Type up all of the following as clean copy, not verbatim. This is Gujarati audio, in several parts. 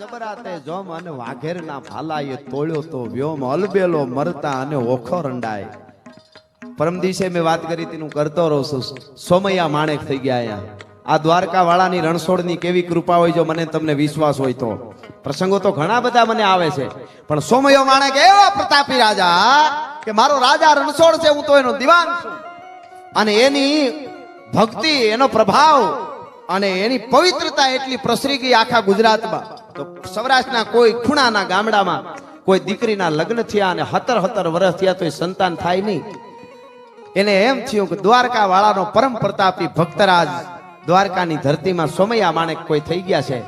જબરાતે જોમ અને વાઘેરના ભાલાએ તોળ્યો તો વ્યોમ અલબેલો મરતા અને ઓખો રંડાય. પરમ દિવસે મેં વાત કરી તેનું કરતો રહું છું. સોમૈયા માણેક થઈ ગયા અહીંયા. આ દ્વારકા વાળાની રણછોડની કેવી કૃપા હોય, જો મને તમને વિશ્વાસ હોય તો. પ્રસંગો તો ઘણા બધા મને આવે છે, પણ સોમૈયો માણેક એવો પ્રતાપી રાજા કે મારો રાજા રણછોડ છે, હું તો એનો દીવાન છું. અને એની ભક્તિ, એનો પ્રભાવ અને એની પવિત્રતા એટલી પ્રસરી ગઈ આખા ગુજરાતમાં. તો સૌરાષ્ટ્રના કોઈ ખૂણાના ગામડામાં કોઈ દીકરીના લગ્ન થયા અને 17 વર્ષ થયા તો સંતાન થાય નહીં. એને એમ થયું કે દ્વારકા વાળાનો પરમ પ્રતાપી ભક્તરાજ દ્વારકાની ધરતીમાં સોમૈયા માણેક કોઈ થઈ ગયા છે,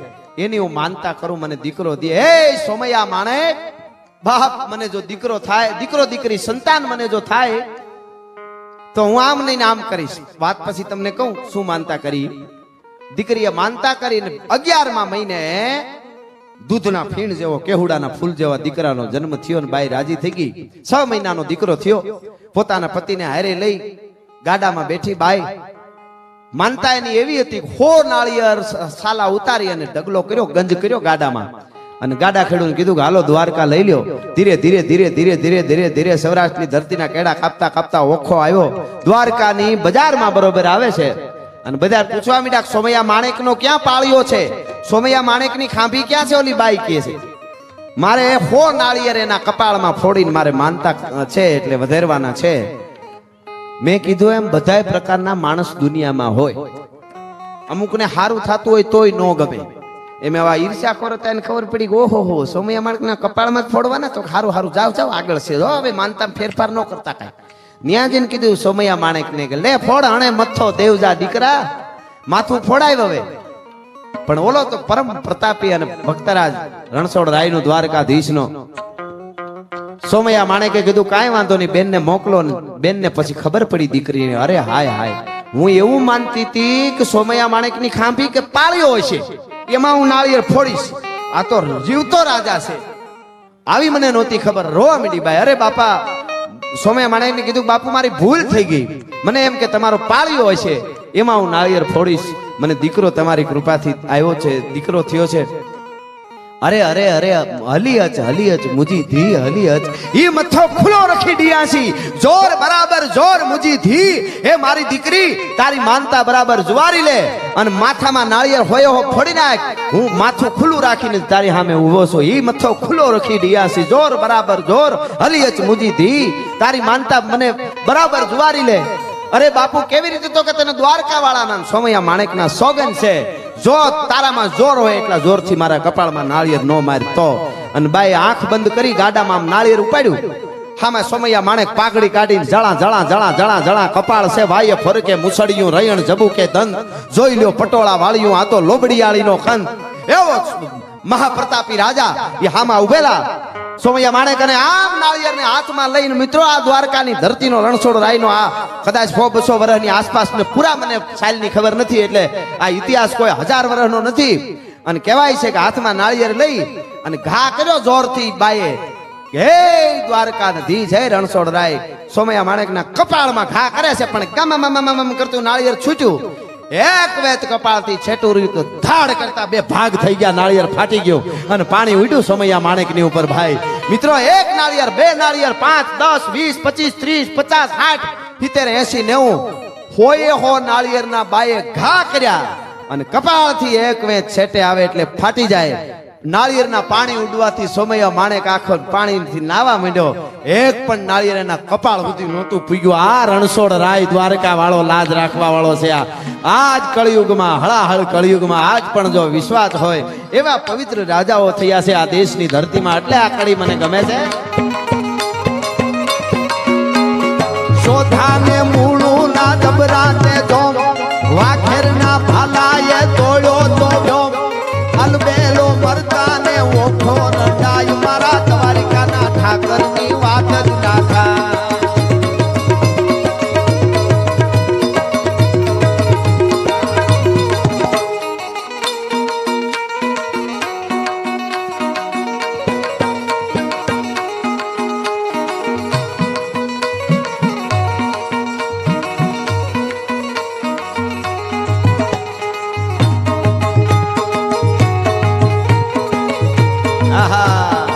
એની હું માનતા કરું, મને દીકરો દે. હે સોમૈયા માણેક બાપ, મને જો દીકરો થાય, દીકરો દીકરી સંતાન મને જો થાય તો હું આમ નહીં આમ કરીશ. વાત પછી તમને કહું શું માનતા કરી. દીકરીએ માનતા કરીને 11મા મહિને દૂધના ફીણ જેવો, કેહુડાના ફૂલ જેવા દીકરાનો જન્મ થયો ને બાઈ રાજી થઈ ગઈ. 6 મહિનાનો દીકરો થયો. પોતાના પતિને હારે લઈ ગાડામાં બેઠી બાઈ. માનતા એની એવી હતી, 4 નાળિયેર સાલા ઉતારી અને ઢગલો કર્યો, ગંજ કર્યો ગાડામાં. અને ગાડા ખેડૂને કીધું કે હાલો દ્વારકા લઈ લ્યો. ધીરે ધીરે ધીરે ધીરે ધીરે ધીરે ધીરે સૌરાષ્ટ્રની ધરતીના કેડા કાપતા કાપતા ઓખો આવ્યો. દ્વારકાની બજારમાં બરોબર આવે છે અને બધા પૂછવા માંડ્યા સોમૈયા માણેકનો ક્યાં પાળ્યો છે, સોમૈયા માણેકની ખાંભી ક્યાં છે. ઓલી બાઈ કહે છે મારે 4 નાળિયેર એના કપાળમાં ફોડીને મારે માનતા છે એટલે વધારવાના છે. મેં કીધું એમ બધાય પ્રકારના માણસ દુનિયામાં હોય. અમુકને સારું થતું હોય તોય ન ગમે. એમ એવા ઈર્ષ્યા કરો તો એને ખબર પડી કે ઓહો હો સોમૈયા માણેકના કપાળમાં જ ફોડવાના, તો સારું સારું જાવ જાવ આગળ છે. હવે માનતા ફેરફાર ન કરતા કાંઈ. ન્યાજીને કીધું સોમૈયા માણેકને કે લે ફોડ, હણે મથો દેવજા દીકરા, માથું ફોડાય. હવે પણ ઓલો તો પરમ પ્રતાપી અને ભક્તરાજ રણછોડ રાયનો દ્વારકાધીશનો સોમૈયા માણેકે કીધું કાંઈ વાંધો નહીં, બેનને મોકલો. બેનને પછી ખબર પડી દીકરીને, અરે હાય હાય, હું એવું માનતી હતી કે સોમૈયા માણેકની ખાંભી કે પાળ્યો હોય છે એમાં હું નાળિયેર ફોડીશ, આ તો જીવતો રાજા છે. આવી મને નહોતી ખબર. રોવા માંડી બાઈ. અરે બાપા, સોમૈયા માણેકને કીધું બાપુ મારી ભૂલ થઈ ગઈ, મને એમ કે તમારો પાળ્યો હોય છે એમાં હું નાળિયેર ફોડીશ, મને દીકરો તમારી કૃપાથી આવ્યો છે, દીકરો થયો છે. અરે અરે અરે હલી હચ મુજી ધી હલી હચ, ઈ મથો ખુલ્લો રખી ડિયાસી, જોર બરાબર જોર મુજી ધી. હે મારી દીકરી, તારી માનતા બરાબર જુવારી લે અને માથામાં નાળિયેર હોયો હો ફોડી નાખ. હું માથું ખુલ્લું રાખીને તારી સામે ઊભો છું. ઈ મથો ખુલ્લો રખી ડિયાસી, જોર બરાબર જોર હલી હચ મુજી ધી, તારી માનતા મને બરાબર જુવારી લે. અરે બાપુ કેવી રીતે? તો કે તને દ્વારકા વાળાના સોમૈયા માણેકના સોગન છે, જો તારામાં જોર હોય એટલા જોરથી મારા કપાળમાં નાળિયેર નો મારી તો. અને બાઈ આંખ બંધ કરી ગાડામાં નાળિયેર ઉપાડ્યું. હામાં સોમૈયા માણેક પાઘડી કાઢીને જળા જળા જળા જળા જળા કપાળ છે ભાઈએ ફરકે મુસળિયું રયણ જબુકે દંત, જોઈ લ્યો પટોળા વાળ્યું આ તો લોબડિયાળીનો કંદ. એવો મહાપ્રતાપી રાજા એ હામાં ઉભેલા. સોમૈયા માણેક અને આમ નાળિયેરને હાથમાં લઈને મિત્રો આ દ્વારકાની ધરતીનો રણછોડ રાયનો આ કદાચ 100-200 વર્ષની આસપાસ ને પૂરા મને સાલની ખબર નથી, એટલે આ ઇતિહાસ કોઈ 1000 વર્ષનો નથી. અને કહેવાય છે કે હાથમાં નાળિયેર લઈ અને ઘા કર્યો જોરથી બાઈએ. હે દ્વારકાધીશ હે રણછોડ રાય, સોમૈયા માણેકના કપાળમાં ઘા કરે છે પણ ગમ કરતું નાળિયેર છૂટ્યું. એક વેત કપાળથી છેટું રહ્યું તો ધાડ કરતા 2 ભાગ થઈ ગયા, નાળિયેર ફાટી ગયો અને પાણી ઉડ્યું સોમૈયા માણેકની ઉપર. ભાઈ મિત્રો, 1 નાળિયેર, 2 નાળિયેર, 5, 10, 20, 25, 30, 50, 60, 70, 80, 90 હોયે હો નાળિયેરના બાએ ઘા કર્યા અને કપાળથી એક વેત છેટે આવે એટલે ફાટી જાય. નાળિયેરના પાણી ઉડવાથી સોમૈયા માણેક આખો પાણીથી નાવા માંડ્યો. એક પણ નાળિયેર એના કપાળ સુધી નહોતું પૂગ્યું. આ રણછોડ રાય દ્વારકા વાળો, લાજ રાખવા વાળો છે. આજ કળિયુગમાં, હળાહળ કળિયુગમાં આજ પણ જો વિશ્વાસ હોય એવા પવિત્ર રાજાઓ થયા છે આ દેશની ધરતીમાં. એટલે આ કડી મને ગમે છે. શોધાને મૂળું ના જબરાતે જોમ, વાઘેરના ભાલાએ તોડ્યો તો જોમ, અલબેલો મરતાને ઓખો રડાય, મારા દ્વારિકાના ઠાકરની વાત જ નાખા. આહા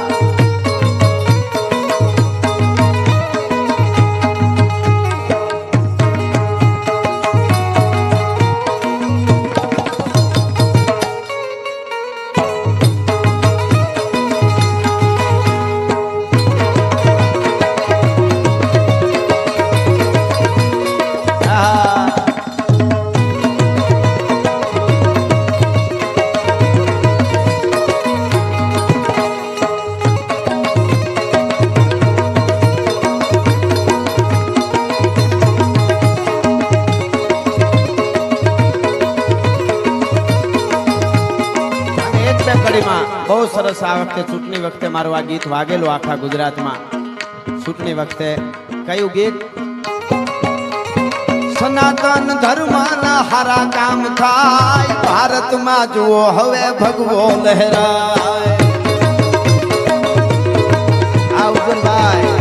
બહુ સરસ આ વખતે ચૂંટણી વખતે મારું આ ગીત વાગેલું આખા ગુજરાતમાં ચૂંટણી વખતે કયું ગીત સનાતન ધર્મના હારા કામ થાય ભારતમાં જુઓ હવે ભગવો લહેરાય આ ઉજનભાઈ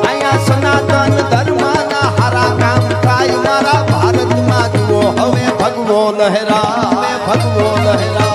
અહીંયા સનાતન ધર્મના હારા કામ થાય મારા ભારતમાં જુઓ હવે ભગવો લહેરાય ભગવો લહેરાય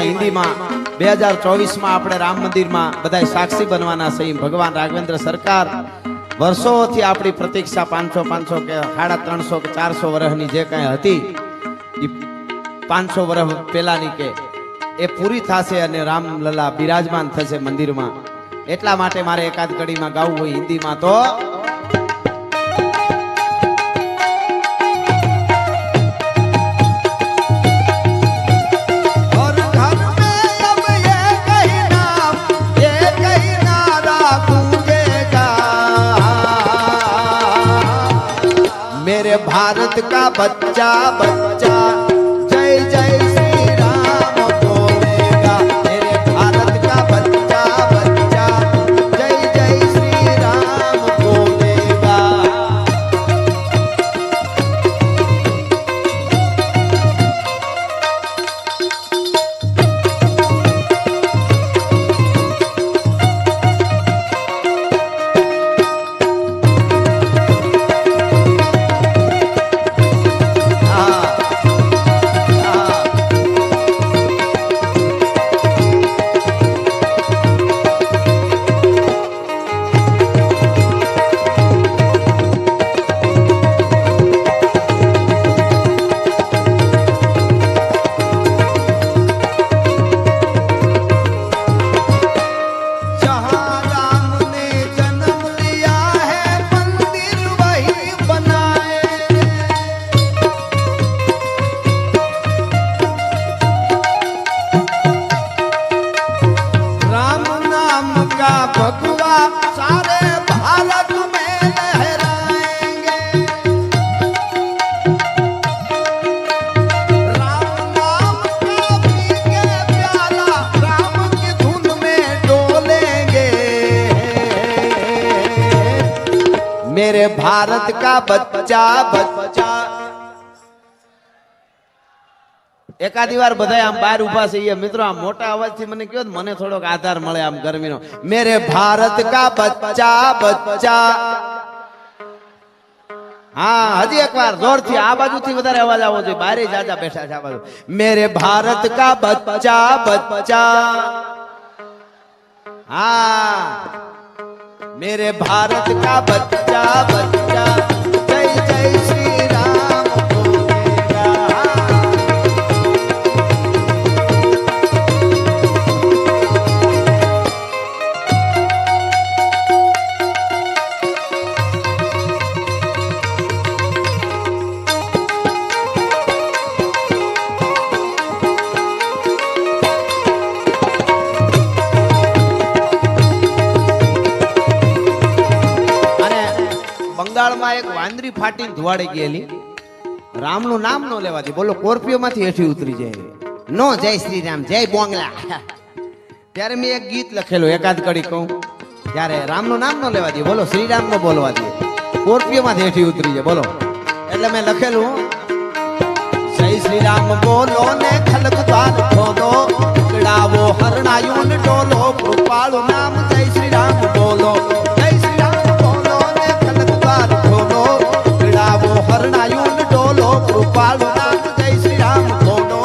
હિન્દીમાં 2024 આપણે રામ મંદિરમાં બધા સાક્ષી બનવાના છે ભગવાન રાઘવેન્દ્ર સરકાર વર્ષોથી આપણી પ્રતીક્ષા 500 કે 350 કે 400 વર્ષની જે કઈ હતી એ 500 વર્ષ પહેલાની કે એ પૂરી થશે અને રામલલા બિરાજમાન થશે મંદિરમાં એટલા માટે મારે એકાદ કડીમાં ગાવું હોય હિન્દીમાં તો भारत का बच्चा बच्चा जय जय श्री राम बोलेगा मेरे भारत का बच्चा बच्चा जय जय श्री राम बोलेगा मेरे भारत का बच्चा बच्चा एकादी बार बधाई आम बाहर उभा छे मित्रों आम मोटा अवाज थी मने कहो मने थोड़ोक आधार मळे आम गर्मीनो मेरे भारत का बच्चा बच्चा हाँ हजी एक बार जोर थी आ बाजू थी वधारे अवाज आवो जोईए बारे जाजा बैठा छे आ बाजू मेरे भारत का बच्चा बच्चा हाँ मेरे भारत का बच्चा बच्चा जय जय श्री राम बोलेगा। બંગાળમાં એક વાંદરી ફાટીને ધુવાડી ગયેલી, રામનું નામ નો લેવાથી બોલો કોર્પિયોમાંથી હેઠી ઉતરી જાય નો જય શ્રી રામ જય બોંગલા. ત્યારે મેં એક ગીત લખેલું, એકાદ કડી કહું, ત્યારે રામનું નામ નો લેવા દે, બોલો શ્રી રામ નો બોલવા દે, કોર્પિયોમાંથી હેઠી ઉતરી જાય બોલો. એટલે મેં લખેલું, જય શ્રી રામ બોલો ને ખલક દ્વાર ખોલો, ઉકળાવો હરણાયું ને ડોલો, કૃપાળું નામ જય શ્રી રામ બોલો. હરણાયું ડોલો, કૃપાળુ નામ જય શ્રી રામ બોલો.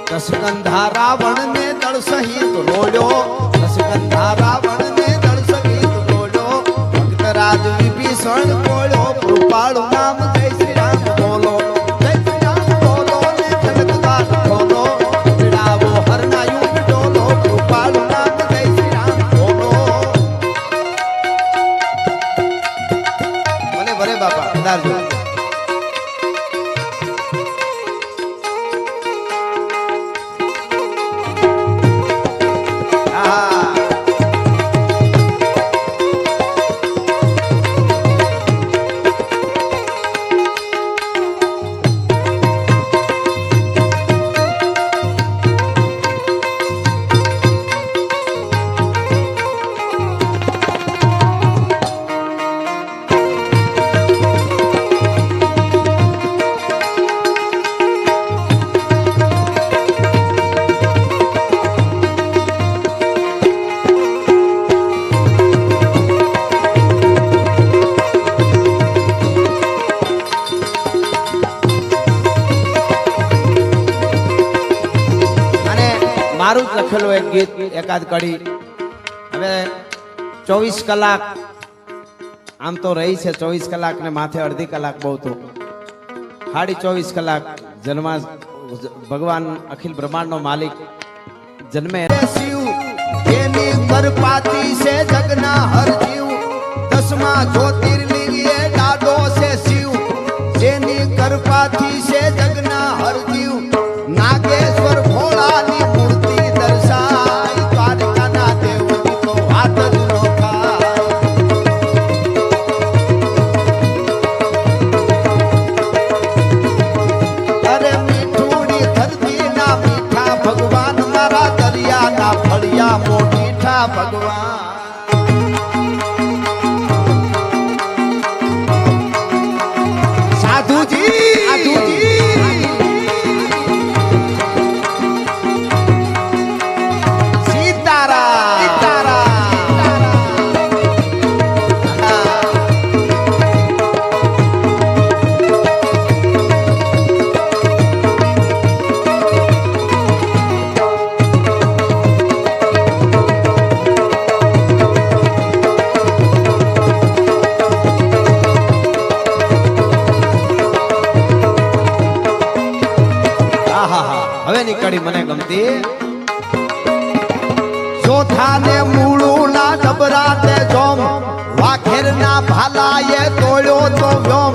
દશગંધા રાવણ ને દળ સહિત લોડ્યો, દશગંધા રાવણ ને દળ સહિત લોડ્યો, ભક્તરાજ વિભીષણ બોલ્યો, કૃપાળુ નામ જય શ્રી રામ બોલો. જય શ્રી રામ બોલો ને ખલકદ્વાર ખોલો, ઉકળાવો હરણાયું ડોલો, કૃપાળુ નામ જય શ્રી રામ બોલો. ભલે ભલે બાપા પધારજો. મારું જ લખેલું એક ગીત, એકાદ કડી. હવે 24 કલાક આમ તો રહી છે, 24 કલાક ને માથે અડધી કલાક બહુ તો 24.5 કલાક જન્મા ભગવાન અખિલ બ્રહ્માંડ નો માલિક જન્મે. શિવ જેની કરપાતી છે જગના હર જીવ, 10મા જ્યોતિર્લિંગ એ દાદો છે શિવ, જેની કરપાથી છે જગના હર જીવ, નાગેશ્વર ભોળાની ભગવાન. સાધુજી હવે નીકળી મને ગમતી. ચોથા ને મૂળું ના ડબરા તે જોમ, વાખેર ના ભાલા એ તોડ્યો તો વ્યોમ,